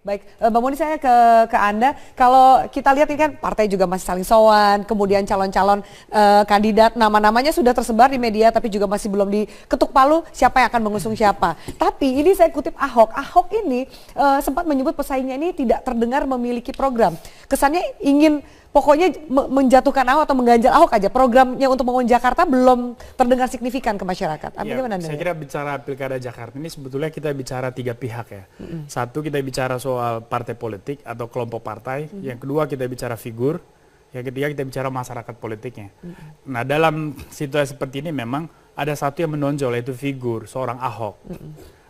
Baik, Mbak Moni, saya ke Anda. Kalau kita lihat ini kan partai juga masih saling sowan, kemudian calon-calon kandidat nama-namanya sudah tersebar di media, tapi juga masih belum diketuk palu siapa yang akan mengusung siapa. Tapi ini saya kutip Ahok. Ahok ini sempat menyebut pesaingnya ini tidak terdengar memiliki program. Kesannya ingin pokoknya menjatuhkan Ahok atau mengganjal Ahok aja. Programnya untuk membangun Jakarta belum terdengar signifikan ke masyarakat. Bagaimana Anda? Saya kira bicara Pilkada Jakarta ini sebetulnya kita bicara tiga pihak ya. Satu, kita bicara soal partai politik atau kelompok partai. Yang kedua, kita bicara figur. Yang ketiga, kita bicara masyarakat politiknya. Nah, dalam situasi seperti ini memang ada satu yang menonjol, yaitu figur seorang Ahok.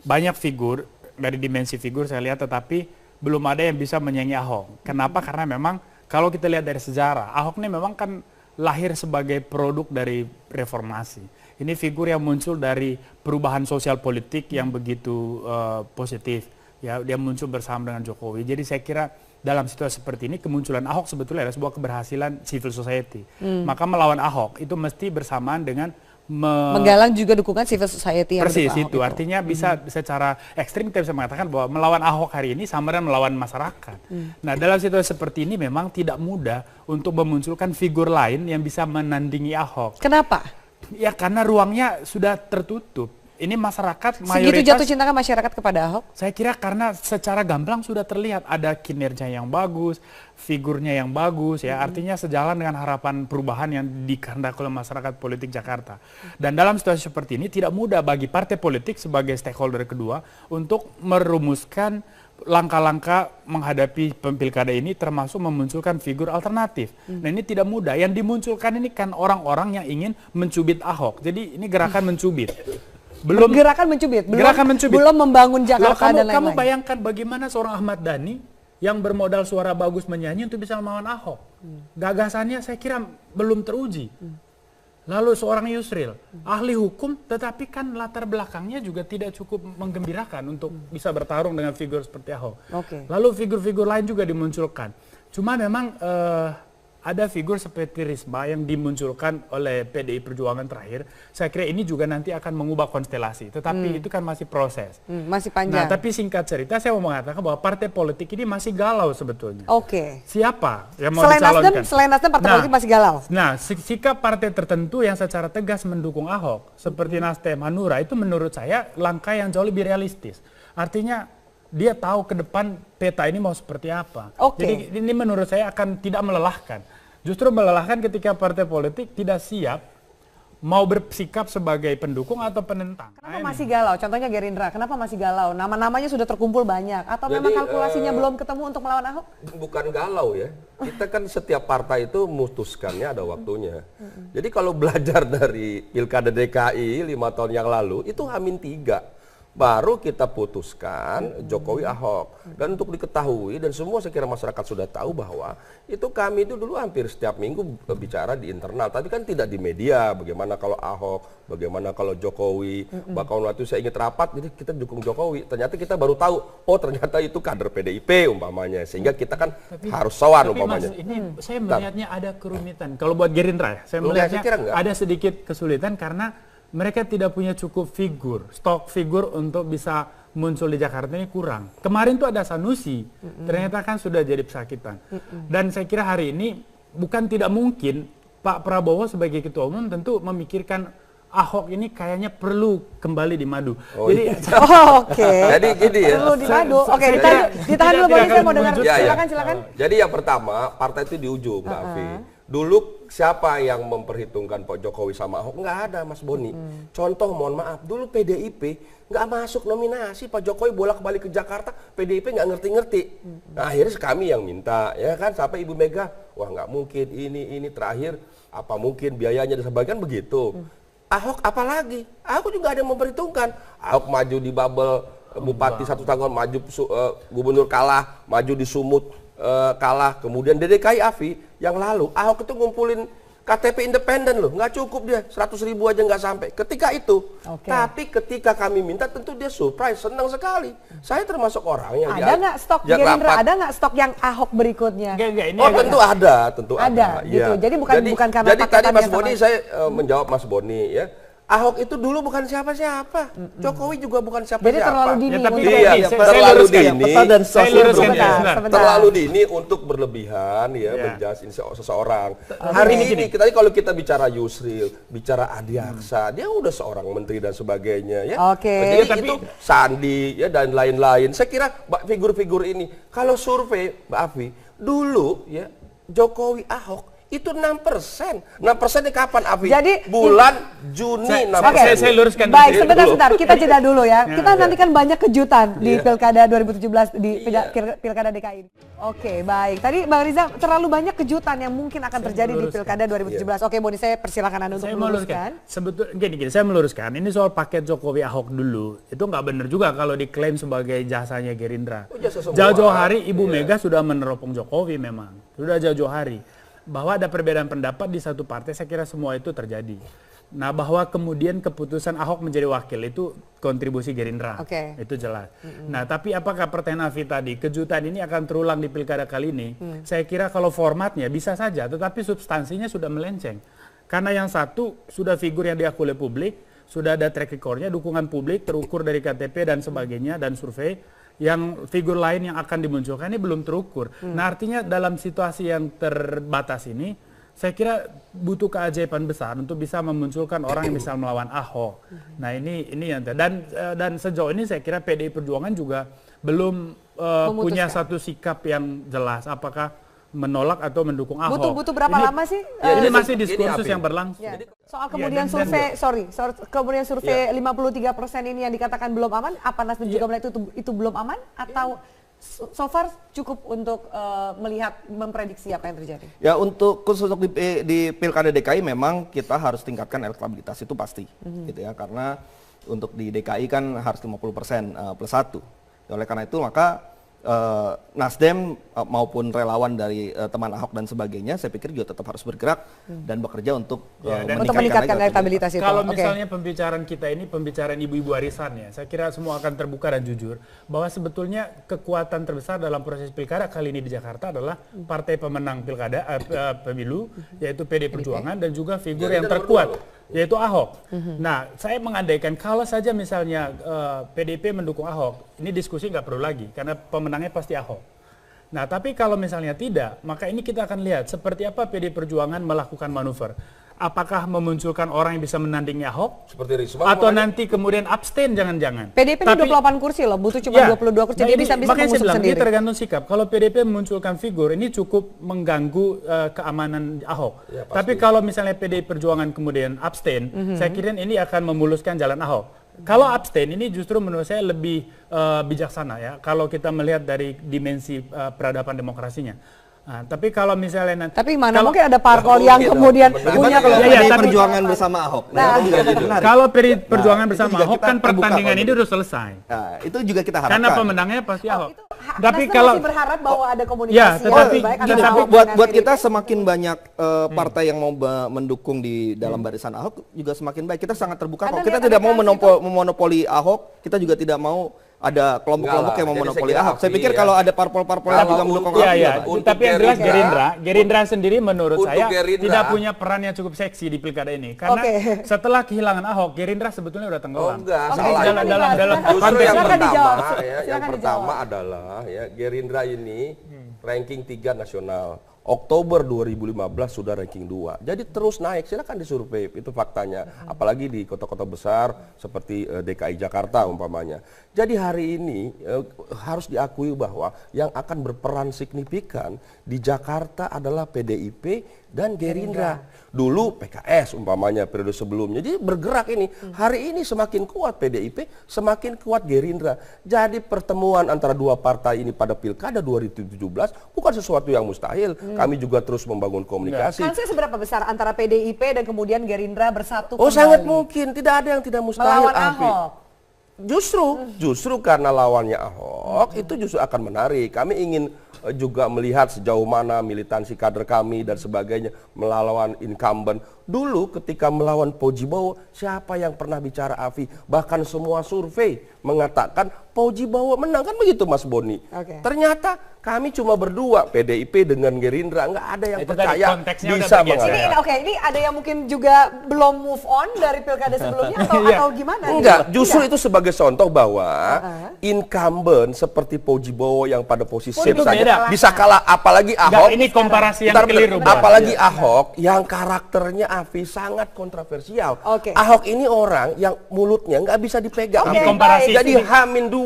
Banyak figur, dari dimensi figur saya lihat, tetapi belum ada yang bisa menyaingi Ahok. Kenapa? Karena memang kalau kita lihat dari sejarah, Ahok ini memang kan lahir sebagai produk dari reformasi. Ini figur yang muncul dari perubahan sosial politik yang begitu positif. Ya, dia muncul bersama dengan Jokowi. Jadi saya kira dalam situasi seperti ini kemunculan Ahok sebetulnya adalah sebuah keberhasilan civil society. Maka melawan Ahok itu mesti bersamaan dengan menggalang juga dukungan civil society yang persis itu. Artinya bisa secara ekstrim kita bisa mengatakan bahwa melawan Ahok hari ini sama dengan melawan masyarakat. Nah, dalam situasi seperti ini memang tidak mudah untuk memunculkan figur lain yang bisa menandingi Ahok. Kenapa? Ya karena ruangnya sudah tertutup. Ini masyarakat mayoritas. Segitu jatuh cinta masyarakat kepada Ahok? Saya kira karena secara gamblang sudah terlihat ada kinerja yang bagus, figurnya yang bagus ya. Artinya sejalan dengan harapan perubahan yang dikehendaki oleh masyarakat politik Jakarta. Dan dalam situasi seperti ini tidak mudah bagi partai politik sebagai stakeholder kedua untuk merumuskan langkah-langkah menghadapi pilkada ini, termasuk memunculkan figur alternatif. Nah, ini tidak mudah. Yang dimunculkan ini kan orang-orang yang ingin mencubit Ahok. Jadi ini gerakan mencubit. Gerakan mencubit, belum membangun Jakarta dan lain-lain. Kamu bayangkan bagaimana seorang Ahmad Dhani yang bermodal suara bagus menyanyi untuk bisa melawan Ahok. Gagasannya saya kira belum teruji. Lalu seorang Yusril, ahli hukum, tetapi kan latar belakangnya juga tidak cukup menggembirakan untuk bisa bertarung dengan figur seperti Ahok. Lalu figur-figur lain juga dimunculkan. Cuma memang ada figur seperti Risma yang dimunculkan oleh PDI Perjuangan terakhir. Saya kira ini juga nanti akan mengubah konstelasi. Tetapi itu kan masih proses. Masih panjang. Nah, tapi singkat cerita saya mau mengatakan bahwa partai politik ini masih galau sebetulnya. Siapa yang mau dicalonkan? Selain Nasdem, partai politik masih galau? Nah, sikap partai tertentu yang secara tegas mendukung Ahok, seperti Nasdem, Hanura, itu menurut saya langkah yang jauh lebih realistis. Artinya dia tahu ke depan peta ini mau seperti apa. Jadi ini menurut saya akan tidak melelahkan. Justru melelahkan ketika partai politik tidak siap mau bersikap sebagai pendukung atau penentang. Kenapa masih galau? Contohnya Gerindra, kenapa masih galau? Nama-namanya sudah terkumpul banyak. Atau memang kalkulasinya belum ketemu untuk melawan Ahok? Bukan galau ya. Kita kan setiap partai itu memutuskannya ada waktunya. Jadi kalau belajar dari Pilkada DKI 5 tahun yang lalu, itu H-3. Baru kita putuskan Jokowi Ahok. Dan untuk diketahui dan semua saya kira masyarakat sudah tahu bahwa itu kami itu dulu hampir setiap minggu bicara di internal. Tapi kan tidak di media. Bagaimana kalau Ahok, bagaimana kalau Jokowi. Bahkan waktu saya ingat rapat, jadi kita dukung Jokowi. Ternyata kita baru tahu, oh ternyata itu kader PDIP umpamanya. Sehingga kita kan harus sowan umpamanya. Mas, ini saya melihatnya ada kerumitan. Kalau buat Gerindra ya, saya melihatnya ada sedikit kesulitan karena mereka tidak punya cukup figur, stok figur untuk bisa muncul di Jakarta ini kurang. Kemarin tuh ada Sanusi, ternyata kan sudah jadi pesakitan. Dan saya kira hari ini bukan tidak mungkin Pak Prabowo sebagai ketua umum tentu memikirkan Ahok ini kayaknya perlu kembali di madu. Jadi gini ya. Perlu di madu. Ditahan dulu Bang, saya mau dengar. Silakan. Jadi yang pertama, partai itu di ujung, Mbak Afi. Dulu siapa yang memperhitungkan Pak Jokowi sama Ahok? Nggak ada, Mas Boni. Contoh, mohon maaf, dulu PDIP nggak masuk nominasi. Pak Jokowi bolak-balik ke Jakarta, PDIP nggak ngerti-ngerti. Nah, akhirnya kami yang minta, ya kan, sampai Ibu Mega, wah nggak mungkin, ini terakhir, apa mungkin biayanya dan sebagainya begitu. Ahok apalagi? Ahok juga ada yang memperhitungkan. Ahok maju di Babel, Bupati 1 tahun maju, Gubernur kalah, maju di Sumut, kalah. Kemudian di DKI Afi yang lalu Ahok itu ngumpulin KTP independen loh, nggak cukup dia 100.000 aja nggak sampai ketika itu. Tapi ketika kami minta tentu dia surprise, senang sekali. Saya termasuk orang yang ada nggak stok Gerindra, ada nggak stok yang Ahok berikutnya? Tentu ada. Gitu. Jadi bukan karena jadi tadi Mas Boni saya menjawab Mas Boni ya. Ahok itu dulu bukan siapa-siapa. Jokowi juga bukan siapa-siapa. Jadi terlalu dini. Ya, tapi untuk- Iya, terlalu dini. peta dan Saya situasi luruskan berbeda. ya, sebentar. Sebentar. Terlalu dini untuk berlebihan ya Iya. menjudge seseorang. Hari ini kita kalau kita bicara Yusril, bicara Adi Aksa, dia udah seorang menteri dan sebagainya ya. Oke. Jadi Tapi- itu Sandi ya dan lain-lain. Saya kira figur-figur ini kalau survei Mbak Afi dulu ya Jokowi Ahok itu 6%. 6%-nya kapan, Afi? Jadi, bulan Juni Saya- 6%. saya luruskan Baik, dulu. sebentar. Kita jeda dulu ya. Kita nanti kan banyak kejutan di Iya. Pilkada 2017 di Iya. Pilkada DKI ini. Oke, baik. Tadi Bang Riza terlalu banyak kejutan yang mungkin akan terjadi di meluruskan. Pilkada 2017. Oke, Boni, saya persilakan Anda untuk Saya meluruskan. Sebetulnya gini, saya meluruskan. Ini soal paket Jokowi Ahok dulu. Itu nggak benar juga kalau diklaim sebagai jasanya Gerindra. Oh, jasa semua. Jauh-jauh hari Ibu Iya. Mega sudah meneropong Jokowi memang. Sudah jauh-jauh hari. Bahwa ada perbedaan pendapat di satu partai, saya kira semua itu terjadi. Nah, bahwa kemudian keputusan Ahok menjadi wakil itu kontribusi Gerindra. Oke. Itu jelas. Nah, tapi apakah pertanyaan Afi tadi, kejutan ini akan terulang di pilkada kali ini? Saya kira kalau formatnya bisa saja, tetapi substansinya sudah melenceng. Karena yang satu sudah figur yang diakui oleh publik, sudah ada track recordnya, dukungan publik terukur dari KTP dan sebagainya dan survei. Yang figur lain yang akan dimunculkan ini belum terukur. Nah, artinya dalam situasi yang terbatas ini, saya kira butuh keajaiban besar untuk bisa memunculkan orang yang bisa melawan Ahok. Nah, ini yang dan sejauh ini saya kira PDI Perjuangan juga belum punya Memutuskan. satu sikap yang jelas apakah menolak atau mendukung Ahok. Butuh berapa Ini- lama sih? Ini Jadi masih gini, diskursus Afi. yang berlangsung. Ya. Soal kemudian dan- kemudian survei 53% ini yang dikatakan belum aman, apa Nasdem juga melihat itu belum aman atau so far cukup untuk melihat memprediksi apa yang terjadi? Ya untuk khusus untuk di Pilkada DKI memang kita harus tingkatkan elektabilitas itu pasti, gitu ya, karena untuk di DKI kan harus 50% plus 1. Oleh karena itu maka Nasdem maupun relawan dari teman Ahok dan sebagainya, saya pikir juga tetap harus bergerak dan bekerja untuk dan Untuk meningkatkan elektabilitas itu. Kalau Oke. misalnya pembicaraan kita ini pembicaraan ibu-ibu arisan ya, saya kira semua akan terbuka dan jujur bahwa sebetulnya kekuatan terbesar dalam proses pilkada kali ini di Jakarta adalah partai pemenang pilkada pemilu yaitu PD Perjuangan dan juga figur yang terkuat yaitu Ahok. Nah, saya mengandaikan kalau saja misalnya PDIP mendukung Ahok, ini diskusi nggak perlu lagi karena pemenangnya pasti Ahok. Nah, tapi kalau misalnya tidak, maka ini kita akan lihat seperti apa PD Perjuangan melakukan manuver. Apakah memunculkan orang yang bisa menandingi Ahok? Seperti Risma Atau kemarin. nanti kemudian abstain jangan-jangan. PDIP ini 28 kursi loh, butuh cuma 22 kursi, dia bisa makanya saya mengusung bilang, sendiri. ini tergantung sikap. Kalau PDIP memunculkan figur, ini cukup mengganggu keamanan Ahok. Ya, pasti. Tapi kalau misalnya PDI Perjuangan kemudian abstain, saya kira ini akan memuluskan jalan Ahok. Kalau abstain ini justru menurut saya lebih bijaksana ya, kalau kita melihat dari dimensi peradaban demokrasinya. Nah, tapi kalau misalnya nanti... Tapi mana kalau- mungkin ada parpol Nggak yang mungkin kemudian dong. punya Bagaimana kalau Iya, PDI tapi- Perjuangan bersama Ahok? Nah, itu juga jadi menarik. Kalau PDI Perjuangan Nah, bersama itu juga Ahok kita kan terbuka pertandingan kalau ini gitu. udah selesai. Nah, itu juga kita harapkan. Karena pemenangnya pasti Ahok. itu Tapi Nasdem kalau masih berharap bahwa ada komunikasi Ya, yang tetapi- lebih baik Gini, antara Ahok buat dengan kita PDIP. semakin banyak partai yang mau mendukung di dalam barisan Ahok juga semakin baik. Kita sangat terbuka Anda kok. Kita lihat tidak mau amerikasi memonopoli Ahok, kita juga tidak mau ada kelompok-kelompok Enggak yang lah. Jadi memonopoli saya kira Ahok. Saya Afi pikir ya. kalau ada parpol-parpol yang Kalau juga mendukung untuk- Ahok. Iya, iya. juga baik. Untuk Tapi yang jelas Gerindra- Gerindra sendiri menurut Untuk saya Gerindra- tidak punya peran yang cukup seksi di pilkada ini. Karena Oke. setelah kehilangan Ahok, Gerindra sebetulnya udah Oh tenggelam. enggak, Oke, salah. silakan dalam dijawab. Justru konteks yang Silakan pertama dijawab. ya, Silakan yang pertama dijawab. adalah ya Gerindra ini ranking 3 nasional. Oktober 2015 sudah ranking 2. Jadi terus naik, silakan disurvei, itu faktanya. Apalagi di kota-kota besar seperti DKI Jakarta umpamanya. Jadi hari ini harus diakui bahwa yang akan berperan signifikan di Jakarta adalah PDIP dan Gerindra. Dulu PKS umpamanya periode sebelumnya. Jadi bergerak ini. Hari ini semakin kuat PDIP, semakin kuat Gerindra. Jadi pertemuan antara dua partai ini pada Pilkada 2017 bukan sesuatu yang mustahil. Kami juga terus membangun komunikasi. Kansnya seberapa besar antara PDIP dan kemudian Gerindra bersatu Oh kembali? sangat mungkin, tidak ada yang tidak mustahil. Melawan Afi. Ahok. Justru karena lawannya Ahok itu justru akan menarik. Kami ingin juga melihat sejauh mana militansi kader kami dan sebagainya melawan incumbent. Dulu ketika melawan Pojibowo, siapa yang pernah bicara Afi? Bahkan semua survei mengatakan Pojibowo menang, kan begitu Mas Boni. Ternyata kami cuma berdua, PDIP dengan Gerindra, nggak ada yang itu percaya bisa mengalahkan. Ini ada yang mungkin juga belum move on dari pilkada sebelumnya atau gimana? Enggak, justru itu sebagai contoh bahwa incumbent seperti Pojibowo yang pada posisi safe saja bisa kalah, apalagi Ahok. Ini komparasi yang keliru. Apalagi Ahok yang karakternya Afi sangat kontroversial. Ahok ini orang yang mulutnya nggak bisa dipegang. Jadi H-2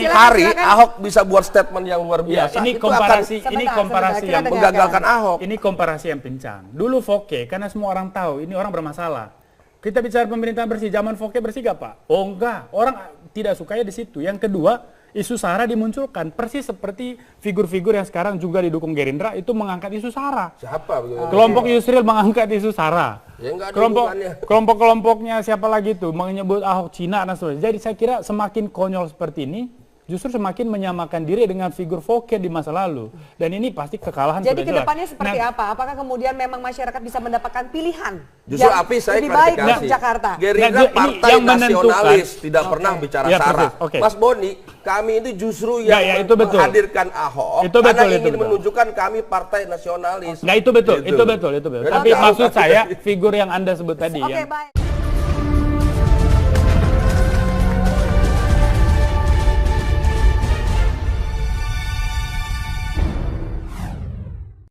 hari Ahok bisa buat statement yang luar biasa. Ini komparasi yang menggagalkan Ahok. Ini komparasi yang pincang. Dulu Foke, karena semua orang tahu ini orang bermasalah. Kita bicara pemerintahan bersih, zaman Foke bersih gak Pak? Oh enggak, orang tidak sukanya di situ. Yang kedua, isu SARA dimunculkan persis seperti figur-figur yang sekarang juga didukung Gerindra itu mengangkat isu SARA. Siapa? Kelompok Yusril mengangkat isu SARA. Ya, Kelompok-kelompoknya siapa lagi itu menyebut Ahok Cina dan sebagainya. Jadi saya kira semakin konyol seperti ini justru semakin menyamakan diri dengan figur Foke di masa lalu. Dan ini pasti kekalahan. Jadi kedepannya seperti apa? Apakah kemudian memang masyarakat bisa mendapatkan pilihan justru Api saya lebih baik untuk klarifikasi. Jakarta? Gerindra partai yang nasionalis tidak pernah bicara SARA. Mas Boni, kami itu justru yang menghadirkan Ahok karena ingin menunjukkan kami partai nasionalis. Nah itu betul, itu betul. Tapi maksud saya figur yang Anda sebut tadi. Baik.